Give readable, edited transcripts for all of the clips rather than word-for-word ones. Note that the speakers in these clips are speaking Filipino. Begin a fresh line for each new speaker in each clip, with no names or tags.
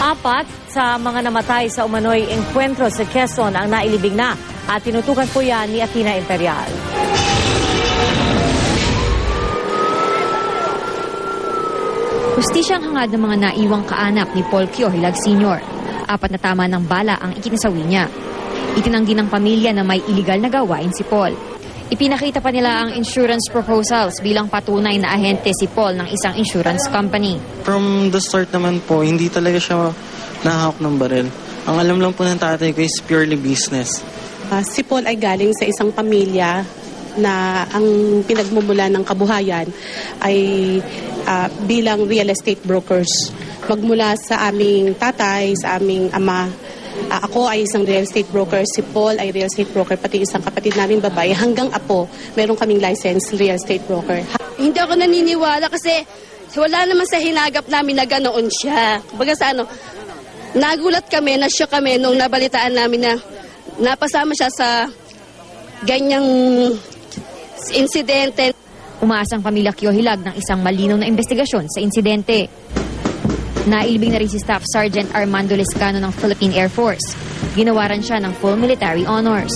4 sa mga namatay sa umano'y engkwentro sa Quezon ang nailibing na at tinutukan po yan ni Athena Imperial.
Hustisyang hangad ng mga naiwang kaanak ni Paul Kiohilag Sr. 4 na tama ng bala ang ikinasawi niya. Itinanggi ng pamilya na may iligal na gawain si Paul. Ipinakita pa nila ang insurance proposals bilang patunay na ahente si Paul ng isang insurance company.
From the start naman po, hindi talaga siya nahawak ng baril. Ang alam lang po ng tatay ko is purely business.
Si Paul ay galing sa isang pamilya na ang pinagmumula ng kabuhayan ay bilang real estate brokers. Magmula sa aming tatay, sa aming ama, ako ay isang real estate broker, si Paul ay real estate broker, pati isang kapatid namin babae, hanggang apo, meron kaming licensed real estate broker.
Hindi ako naniniwala kasi wala naman sa hinagap namin na ganoon siya. Kumbaga sa nagulat kami, na-shock kami nung nabalitaan namin na napasama siya sa ganyang insidente.
Umaasang pamilya Kiohilag ng isang malinaw na investigasyon sa insidente. Nailibing na rin si Staff Sergeant Armando Lescano ng Philippine Air Force. Ginawaran siya ng full military honors.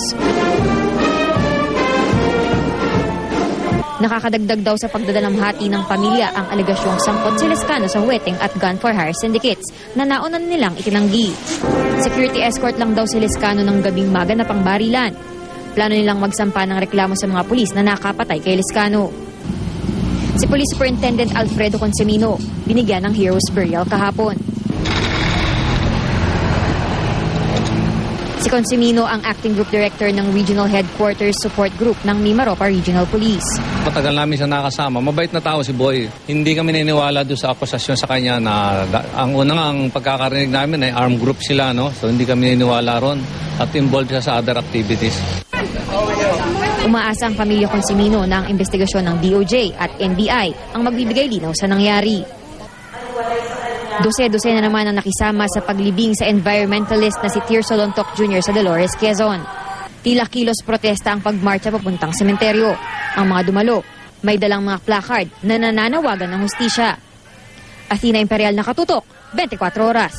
Nakakadagdag daw sa pagdadalamhati ng pamilya ang alegasyong sangkot si Lescano sa weteng at gun for hire syndicates na naunan nilang itinanggi. Security escort lang daw si Lescano ng gabing maganapang barilan. Plano nilang magsampa ng reklamo sa mga pulis na nakapatay kay Lescano. Si Police Superintendent Alfredo Consimino binigyan ng Heroes Burial kahapon. Si Consimino ang Acting Group Director ng Regional Headquarters Support Group ng Mimaropa Regional Police.
Matagal namin siya nakasama. Mabait na tao si Boy. Hindi kami naniniwala doon sa akusasyon sa kanya na ang unang pagkakarinig namin ay armed group sila, no? So hindi kami naniniwala ron at involved siya sa other activities.
Umaasa ang pamilya Consimino na ang investigasyon ng DOJ at NBI ang magbibigay linaw sa nangyari. Dose-dose na naman ang nakisama sa paglibing sa environmentalist na si Tirso Lontoc Jr. sa Dolores, Quezon. Tila kilos protesta ang pagmarcha papuntang sementeryo. Ang mga dumalo, may dalang mga placard na nananawagan ng hustisya. Athena Imperial, nakatutok, 24 oras.